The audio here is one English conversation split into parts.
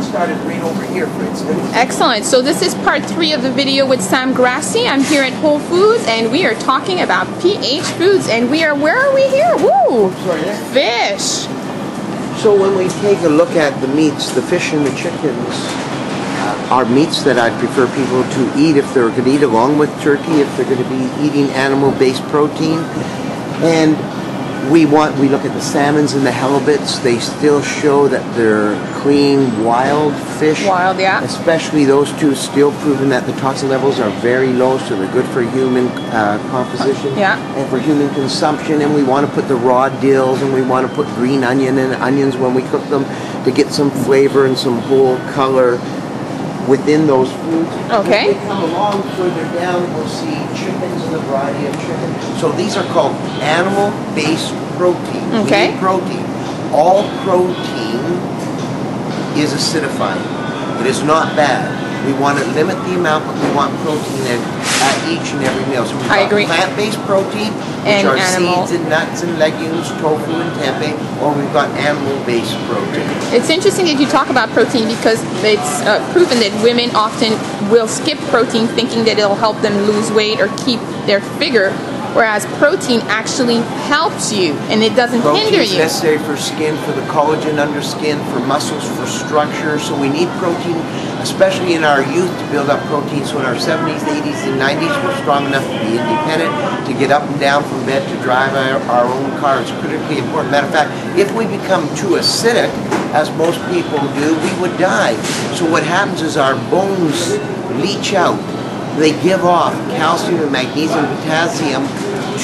Started right over here, for instance. Excellent. So this is part 3 of the video with Sam Graci. I'm here at Whole Foods and we are talking about PH Foods, and we are, where are we here? Woo! Fish. So when we take a look at the meats, the fish and the chickens are meats that I'd prefer people to eat if they're going to eat along with turkey, if they're going to be eating animal-based protein. And we look at the salmons and the halibuts. They still show that they're clean, wild fish. Wild, yeah. Especially those two, still proven that the toxin levels are very low, so they're good for human composition and for human consumption. And we want to put the raw dills, and we want to put green onion and onions when we cook them to get some flavor and some whole color within those foods. Okay. If we come along further down, we'll see chickens and a variety of chicken. So these are called animal-based protein. Okay. We need protein. All protein is acidifying. It is not bad. We want to limit the amount, but we want protein in at each and every meal. So we've got plant-based protein, which are seeds and nuts and legumes, tofu and tempeh, or we've got animal-based protein. It's interesting that you talk about protein because it's proven that women often will skip protein thinking that it'll help them lose weight or keep their figure, whereas protein actually helps you and it doesn't hinder you. Protein is necessary for skin, for the collagen under skin, for muscles, for structure. So we need protein, especially in our youth, to build up protein. So in our 70s, 80s, and 90s, we're strong enough to be independent, to get up and down from bed, to drive our own car. It's critically important. Matter of fact, if we become too acidic, as most people do, we would die. So what happens is our bones leach out. They give off calcium and magnesium and potassium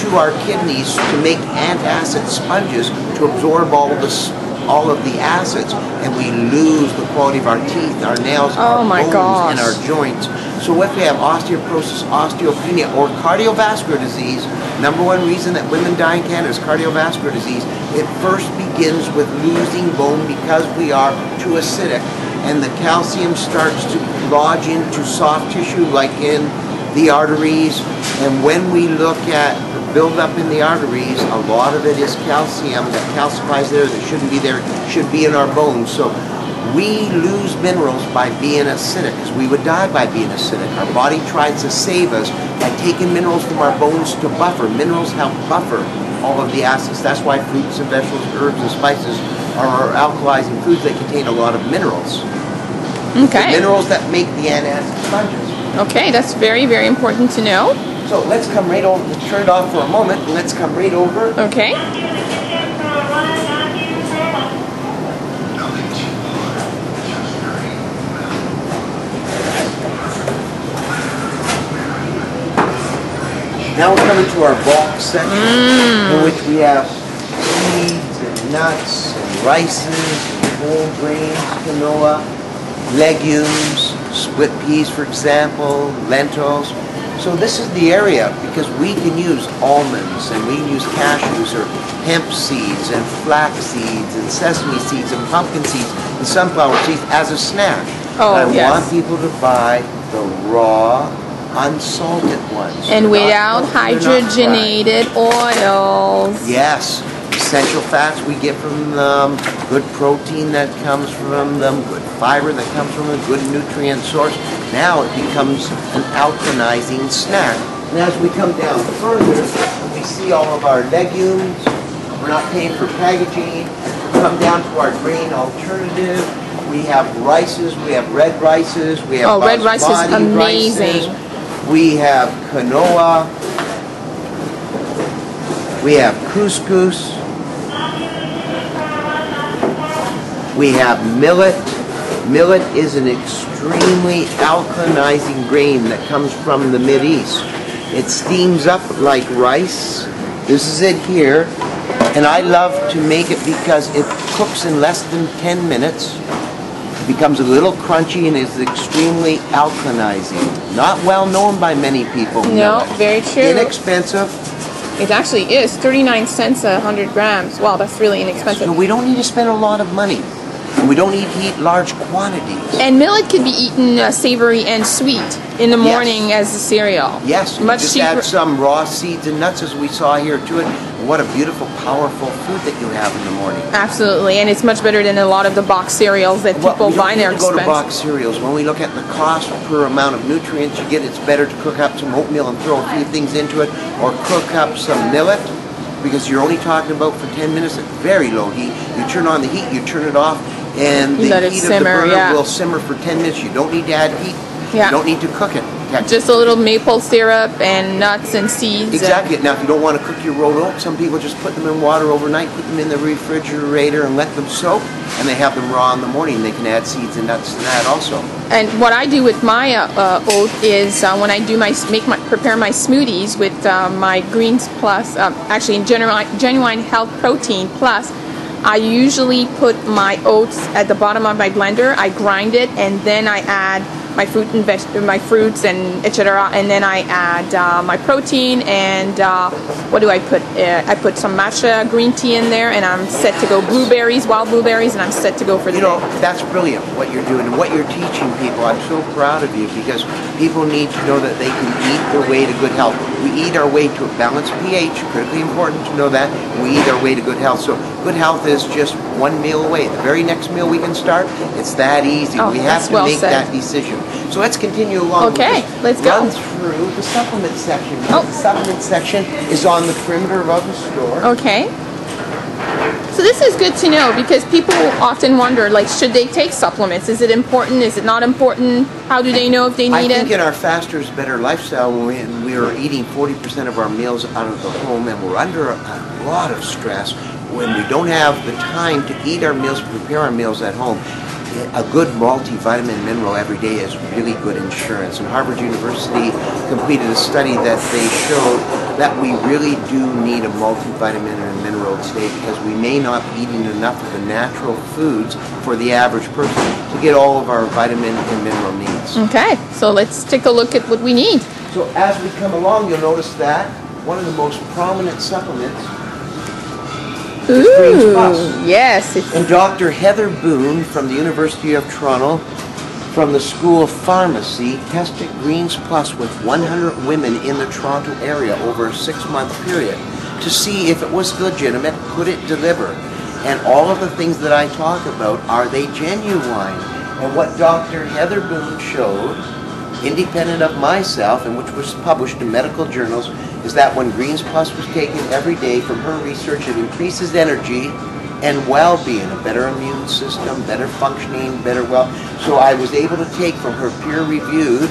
to our kidneys to make antacid sponges to absorb all of the acids, and we lose the quality of our teeth, our nails, our bones, and our joints. So if we have osteoporosis, osteopenia, or cardiovascular disease, #1 reason that women die in Canada is cardiovascular disease. It first begins with losing bone because we are too acidic, and the calcium starts to lodge into soft tissue like in the arteries. And when we look at the buildup in the arteries, a lot of it is calcium that calcifies there that shouldn't be there, should be in our bones. So we lose minerals by being acidic, because we would die by being acidic. Our body tries to save us by taking minerals from our bones to buffer. Minerals help buffer all of the acids. That's why fruits and vegetables, herbs and spices are alkalizing foods that contain a lot of minerals. Okay. The minerals that make the antacid sponges. Okay, that's very, very important to know. So let's come right over, turn it off for a moment, and let's come right over. Okay. Now we're coming to our bulk section, in which we have seeds and nuts and rices, whole grains, quinoa, legumes, split peas, for example, lentils. So this is the area, because we can use almonds, and we can use cashews or hemp seeds and flax seeds and sesame seeds and pumpkin seeds and sunflower seeds as a snack. Oh, I want people to buy the raw, unsalted ones. And without hydrogenated oils. Yes. Essential fats we get from them, good protein that comes from them, good fiber that comes from a good nutrient source. Now it becomes an alkalinizing snack. And as we come down further, we see all of our legumes. We're not paying for packaging. We come down to our grain alternative. We have rices, we have red rices, we have red rice is amazing. Rices. We have quinoa. We have couscous. We have millet. Millet is an extremely alkalinizing grain that comes from the Mideast. It steams up like rice. This is it here. And I love to make it because it cooks in less than 10 minutes. It becomes a little crunchy and is extremely alkalinizing. Not well known by many people. No, very true. Inexpensive. It actually is 39 cents a 100 grams. Wow, that's really inexpensive. So we don't need to spend a lot of money. And we don't need to eat large quantities. And millet can be eaten savory and sweet in the morning as a cereal. Yes, much just cheaper. add some raw seeds and nuts as we saw here to it. What a beautiful, powerful food that you have in the morning. Absolutely, and it's much better than a lot of the box cereals that people buy. They're expensive. Go to box cereals. When we look at the cost per amount of nutrients you get, it's better to cook up some oatmeal and throw a few things into it, or cook up some millet, because you're only talking about for 10 minutes at very low heat. You turn on the heat, you turn it off, and the heat of the burner will simmer for 10 minutes. You don't need to add heat. You don't need to cook it. Just a little maple syrup and nuts and seeds. Exactly. Now, if you don't want to cook your rolled oats, some people just put them in water overnight, put them in the refrigerator, and let them soak, and they have them raw in the morning. They can add seeds and nuts to that also. And what I do with my oat is when I do prepare my smoothies with my Greens Plus, actually in Genuine Health Protein Plus, I usually put my oats at the bottom of my blender. I grind it, and then I add my fruits and etc. And then I add my protein, and what do I put? I put some matcha green tea in there, and I'm set to go. Blueberries, wild blueberries, and I'm set to go for the day. That's brilliant what you're doing and what you're teaching people. I'm so proud of you, because people need to know that they can eat their way to good health. We eat our way to a balanced pH, critically important to know that. We eat our way to good health. So good health is just one meal away. The very next meal we can start, it's that easy. We have to make that decision. So let's continue along. Okay, let's go. Run through the supplement section. The supplement section is on the perimeter of the store. Okay. So this is good to know, because people often wonder, like, should they take supplements? Is it important? Is it not important? How do they know if they need it? I think in our faster is better lifestyle, when we are eating 40% of our meals out of the home, and we're under a lot of stress, when we don't have the time to eat our meals, prepare our meals at home, a good multivitamin mineral every day is really good insurance. And Harvard University completed a study that they showed that we really do need a multivitamin and mineral today, because we may not be eating enough of the natural foods for the average person to get all of our vitamin and mineral needs. Okay, so let's take a look at what we need. So as we come along, you'll notice that one of the most prominent supplements is Greens Plus. Yes. And Dr. Heather Boone from the University of Toronto, from the School of Pharmacy, tested Greens Plus with 100 women in the Toronto area over a 6-month period to see if it was legitimate, could it deliver, and all of the things that I talk about, are they genuine? And what Dr. Heather Boone showed, independent of myself, and which was published in medical journals, is that when Greens Plus was taken every day, from her research, it increases energy and well-being, a better immune system, better functioning, better So I was able to take from her peer-reviewed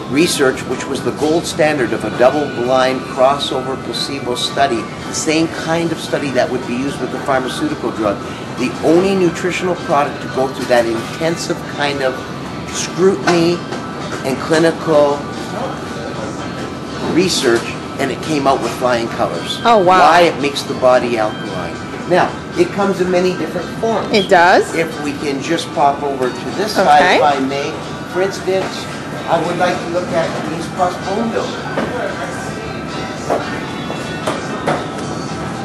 research, which was the gold standard of a double-blind crossover placebo study, the same kind of study that would be used with a pharmaceutical drug, the only nutritional product to go through that intensive kind of scrutiny and clinical research, and it came out with flying colors. Oh, wow. Why it makes the body alkaline. Now, it comes in many different forms. It does. If we can just pop over to this side, if I may. For instance, I would like to look at Greens Plus Bone Builder.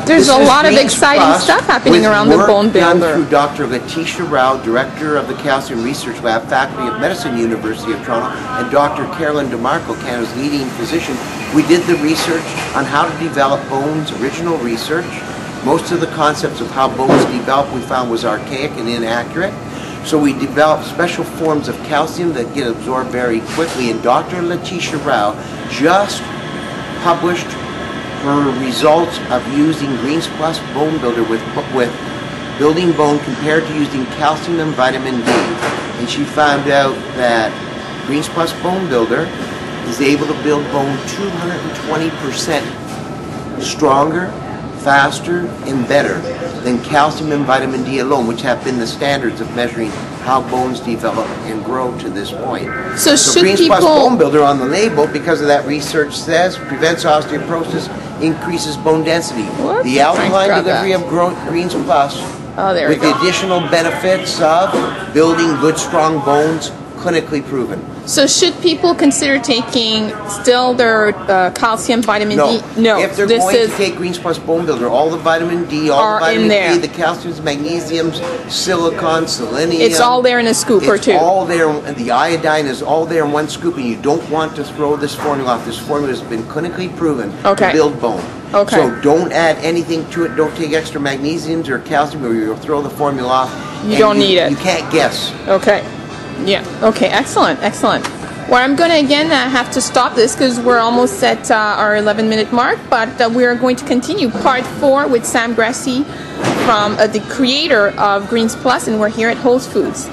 There's a lot of exciting stuff happening around the Bone Builder. Done through Dr. Letitia Rao, Director of the Calcium Research Lab, Faculty of Medicine, University of Toronto, and Dr. Carolyn DeMarco, Canada's leading physician. We did the research on how to develop bones, original research. Most of the concepts of how bones develop we found was archaic and inaccurate. So we developed special forms of calcium that get absorbed very quickly, and Dr. Letitia Rao just published her results of using Greens Plus Bone Builder with building bone compared to using calcium and vitamin D. And she found out that Greens Plus Bone Builder is able to build bone 220% stronger, faster, and better than calcium and vitamin D alone, which have been the standards of measuring how bones develop and grow to this point. So Greens Plus Bone Builder on the label, because of that research, says prevents osteoporosis, increases bone density. What? The alkaline delivery of Greens Plus, with the additional benefits of building good strong bones, clinically proven. So should people consider taking still their calcium, vitamin D? No. If they're going to take Greens Plus Bone Builder, all the vitamin D, all the vitamin K, the calciums, magnesiums, silicon, selenium. It's all there in a scoop or two. It's all there, and the iodine is all there in one scoop, and you don't want to throw this formula off. This formula has been clinically proven to build bone. Okay. So don't add anything to it. Don't take extra magnesiums or calcium, or you'll throw the formula off. You don't need it. You can't guess. Okay. Yeah. Okay. Excellent. Excellent. Well, I'm going to again have to stop this because we're almost at our 11-minute mark, but we are going to continue part 4 with Sam Graci, from the creator of Greens Plus, and we're here at Whole Foods.